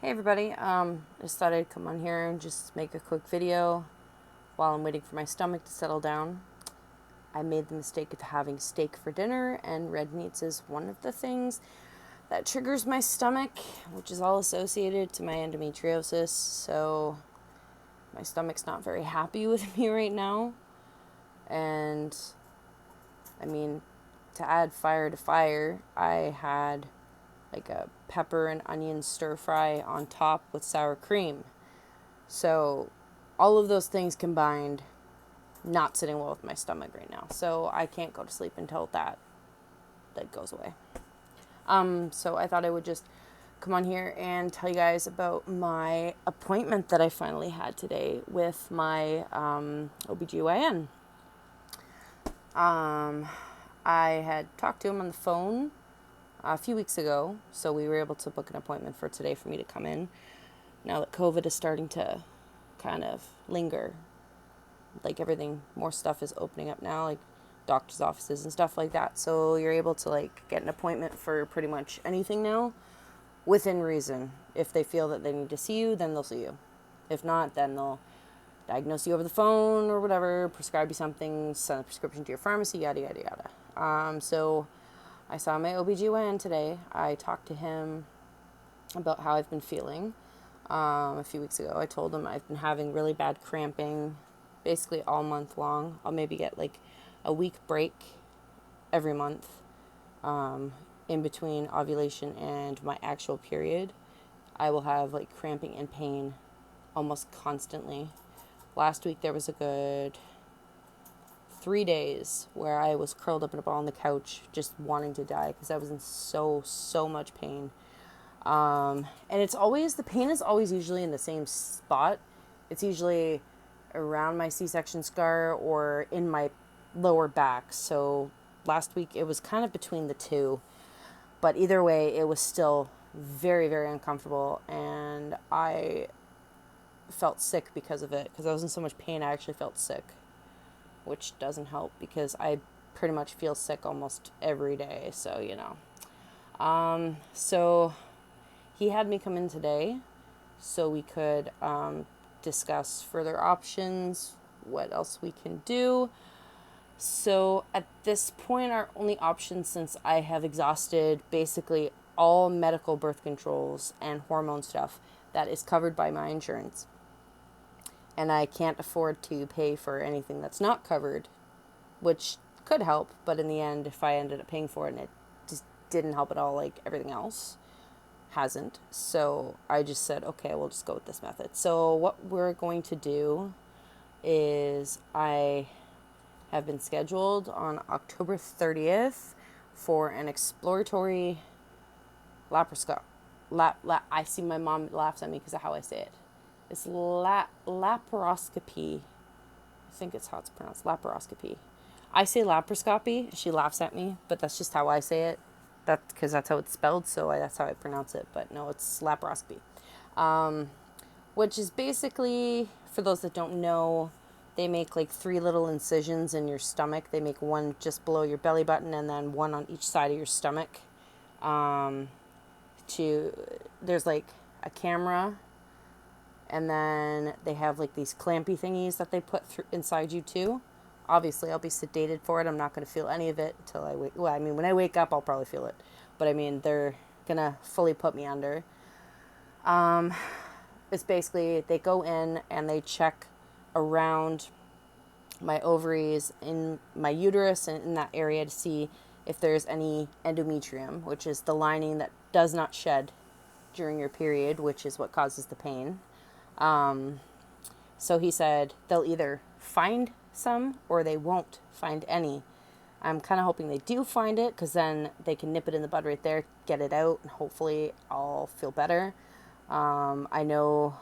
Hey everybody, I just thought I'd come on here and just make a quick video while I'm waiting for my stomach to settle down. I made the mistake of having steak for dinner, and red meats is one of the things that triggers my stomach, which is all associated to my endometriosis, so my stomach's not very happy with me right now. And I mean, to add fire to fire, I had like a pepper and onion stir fry on top with sour cream. So, all of those things combined, not sitting well with my stomach right now. So, I can't go to sleep until that goes away. So I thought I would just come on here and tell you guys about my appointment that I finally had today with my OBGYN. I had talked to him on the phone a few weeks ago, so we were able to book an appointment for today for me to come in. Now that COVID is starting to kind of linger, like everything, more stuff is opening up now, like doctor's offices and stuff like that. So you're able to like get an appointment for pretty much anything now within reason. If they feel that they need to see you, then they'll see you. If not, then they'll diagnose you over the phone or whatever, prescribe you something, send a prescription to your pharmacy, yada, yada, yada. So I saw my OBGYN today. I talked to him about how I've been feeling. A few weeks ago, I told him I've been having really bad cramping basically all month long. I'll maybe get like a week break every month in between ovulation and my actual period. I will have like cramping and pain almost constantly. Last week there was a good 3 days where I was curled up in a ball on the couch just wanting to die because I was in so much pain. And it's always, the pain is always usually in the same spot. It's usually around my C-section scar or in my lower back. So last week it was kind of between the two, but either way it was still very, very uncomfortable, and I felt sick because of it. Because I was in so much pain, I actually felt sick, which doesn't help because I pretty much feel sick almost every day. So, so he had me come in today so we could discuss further options, what else we can do. So at this point, our only option, since I have exhausted basically all medical birth controls and hormone stuff that is covered by my insurance, and I can't afford to pay for anything that's not covered, which could help, but in the end, if I ended up paying for it and it just didn't help at all, like everything else hasn't. So I just said, okay, we'll just go with this method. So what we're going to do is I have been scheduled on October 30th for an exploratory laparoscopy. I see my mom laughs at me because of how I say it. It's laparoscopy. I think it's how it's pronounced, laparoscopy. I say laparoscopy. She laughs at me, but that's just how I say it. That's because that's how it's spelled, so that's how I pronounce it. But no, it's laparoscopy, which is basically, for those that don't know, they make like 3 little incisions in your stomach. They make one just below your belly button and then one on each side of your stomach. There's like a camera, and then they have like these clampy thingies that they put inside you too. Obviously, I'll be sedated for it. I'm not going to feel any of it until I wake. Well, I mean, when I wake up, I'll probably feel it. But I mean, they're going to fully put me under. It's basically, they go in and they check around my ovaries, in my uterus, and in that area to see if there's any endometrium, which is the lining that does not shed during your period, which is what causes the pain. So he said they'll either find some or they won't find any. I'm kind of hoping they do find it, because then they can nip it in the bud right there, get it out, and hopefully I'll feel better. I know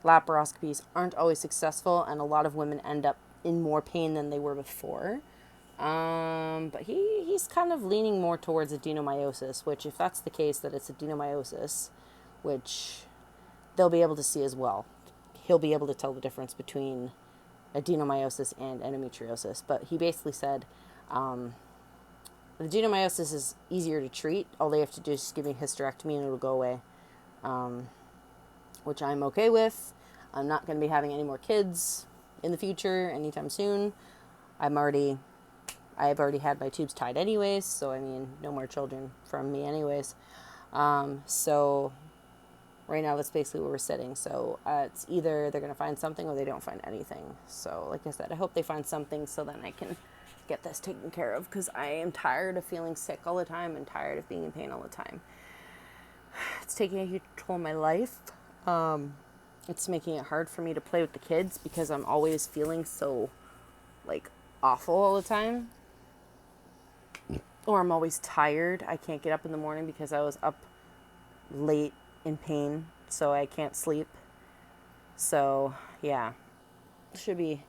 laparoscopies aren't always successful, and a lot of women end up in more pain than they were before. But he's kind of leaning more towards adenomyosis, which, if that's the case, that it's adenomyosis, which they'll be able to see as well. He'll be able to tell the difference between adenomyosis and endometriosis. But he basically said adenomyosis is easier to treat. All they have to do is just give me a hysterectomy and it'll go away. which I'm okay with. I'm not going to be having any more kids in the future anytime soon. I've already had my tubes tied anyways, so I mean, no more children from me anyways. So right now that's basically where we're sitting. So it's either they're going to find something or they don't find anything. So like I said, I hope they find something so then I can get this taken care of, because I am tired of feeling sick all the time and tired of being in pain all the time. It's taking a huge toll on my life. It's making it hard for me to play with the kids because I'm always feeling so like awful all the time. Or I'm always tired. I can't get up in the morning because I was up late in pain, so I can't sleep. So yeah, it should be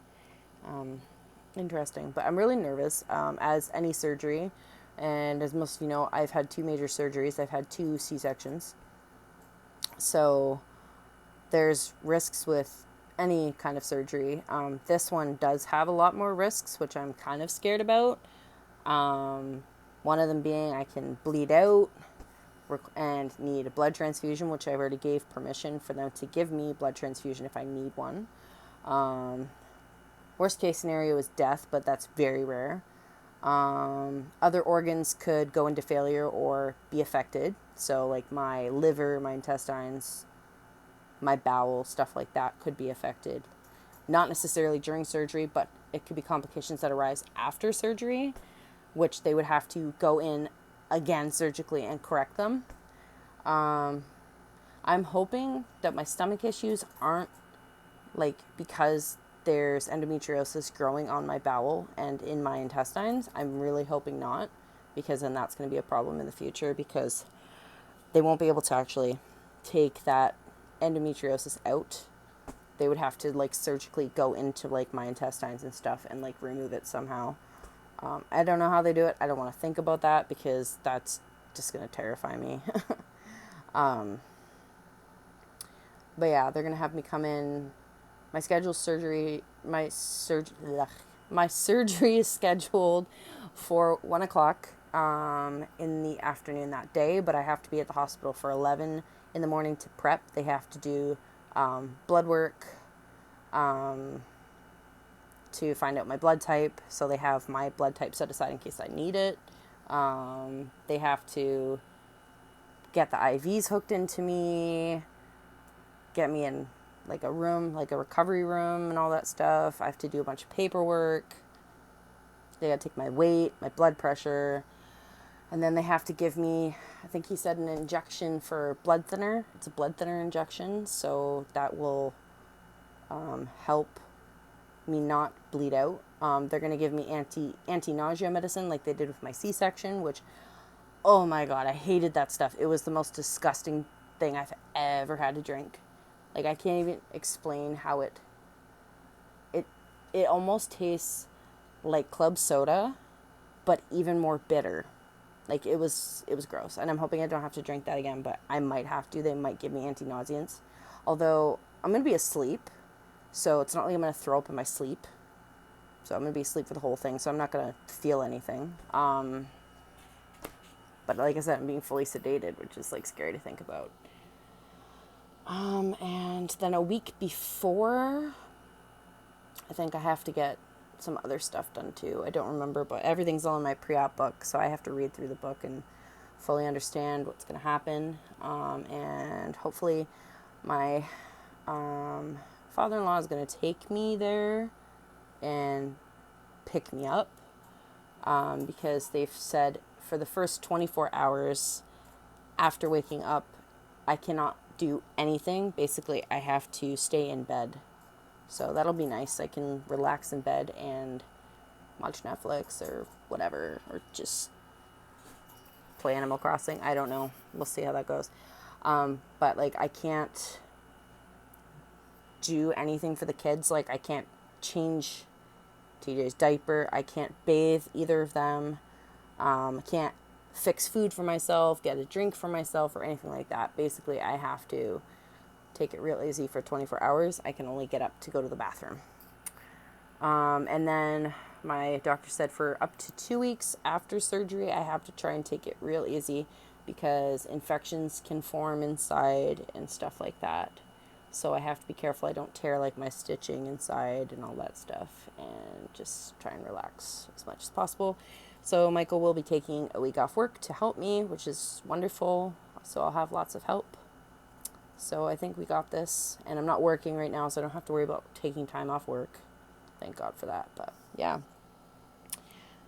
interesting. But I'm really nervous, as any surgery. And as most of you know, I've had 2 major surgeries. I've had 2 C-sections. So there's risks with any kind of surgery. This one does have a lot more risks, which I'm kind of scared about. One of them being I can bleed out and need a blood transfusion, which I already gave permission for them to give me blood transfusion if I need one. Worst case scenario is death, but that's very rare. Other organs could go into failure or be affected. So like my liver, my intestines, my bowel, stuff like that could be affected. Not necessarily during surgery, but it could be complications that arise after surgery, which they would have to go in again surgically and correct them. I'm hoping that my stomach issues aren't like because there's endometriosis growing on my bowel and in my intestines. I'm really hoping not, because then that's going to be a problem in the future, because they won't be able to actually take that endometriosis out. They would have to like surgically go into like my intestines and stuff and like remove it somehow. I don't know how they do it. I don't want to think about that because that's just going to terrify me. But yeah, they're going to have me come in. My surgery is scheduled for 1:00 in the afternoon that day, but I have to be at the hospital for 11 in the morning to prep. They have to do blood work to find out my blood type, so they have my blood type set aside in case I need it. They have to get the IVs hooked into me, get me in like a room, like a recovery room and all that stuff. I have to do a bunch of paperwork. They got to take my weight, my blood pressure, and then they have to give me, I think he said, an injection for blood thinner. It's a blood thinner injection, so that will help me not bleed out. They're going to give me anti-nausea medicine like they did with my C-section, which, oh my God, I hated that stuff. It was the most disgusting thing I've ever had to drink. Like, I can't even explain how it almost tastes like club soda, but even more bitter. Like, it was gross. And I'm hoping I don't have to drink that again, but I might have to. They might give me anti-nauseants. Although, I'm going to be asleep, so it's not like I'm going to throw up in my sleep. So I'm going to be asleep for the whole thing, so I'm not going to feel anything. But like I said, I'm being fully sedated, which is, like, scary to think about. And then a week before, I think I have to get some other stuff done too. I don't remember, but everything's all in my pre-op book, so I have to read through the book and fully understand what's going to happen. And hopefully my father-in-law is going to take me there and pick me up, because they've said for the first 24 hours after waking up, I cannot do anything. Basically, I have to stay in bed. So that'll be nice. I can relax in bed and watch Netflix or whatever, or just play Animal Crossing. I don't know. We'll see how that goes. But like, I can't do anything for the kids. Like, I can't change TJ's diaper. I can't bathe either of them. I can't fix food for myself, get a drink for myself, or anything like that. Basically, I have to take it real easy for 24 hours. I can only get up to go to the bathroom. And then my doctor said for up to 2 weeks after surgery, I have to try and take it real easy because infections can form inside and stuff like that. So I have to be careful I don't tear like my stitching inside and all that stuff, and just try and relax as much as possible. So Michael will be taking a week off work to help me, which is wonderful. So I'll have lots of help. So I think we got this, and I'm not working right now, so I don't have to worry about taking time off work. Thank God for that. But yeah.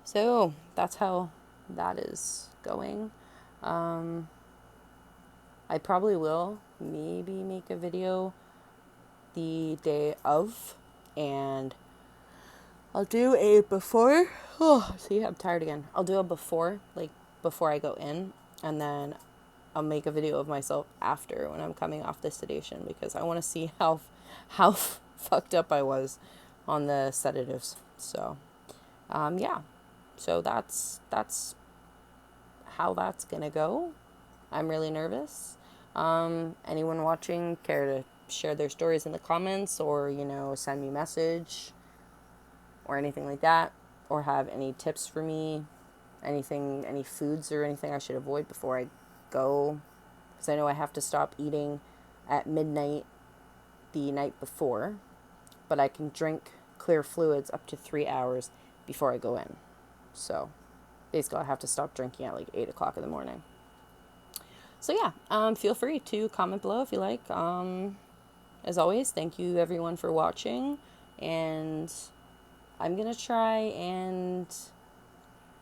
So that's how that is going. I probably will maybe make a video the day of, and I'll do a before. Oh, see, I'm tired again. I'll do a before, like before I go in, and then I'll make a video of myself after when I'm coming off the sedation, because I want to see how fucked up I was on the sedatives. So, yeah. So that's how that's gonna go. I'm really nervous. Anyone watching care to share their stories in the comments, or send me a message or anything like that, or have any tips for me, anything, any foods or anything I should avoid before I go, because I know I have to stop eating at midnight the night before, but I can drink clear fluids up to 3 hours before I go in. So basically I have to stop drinking at like 8 o'clock in the morning. So yeah, feel free to comment below if you like. As always, thank you everyone for watching, and I'm gonna try and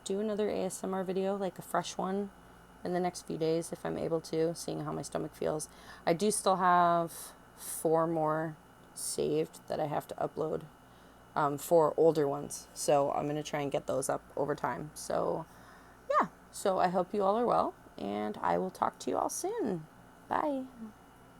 do another ASMR video, like a fresh one, in the next few days if I'm able to, seeing how my stomach feels. I do still have 4 more saved that I have to upload, 4 older ones, so I'm gonna try and get those up over time. So yeah, so I hope you all are well, and I will talk to you all soon. Bye.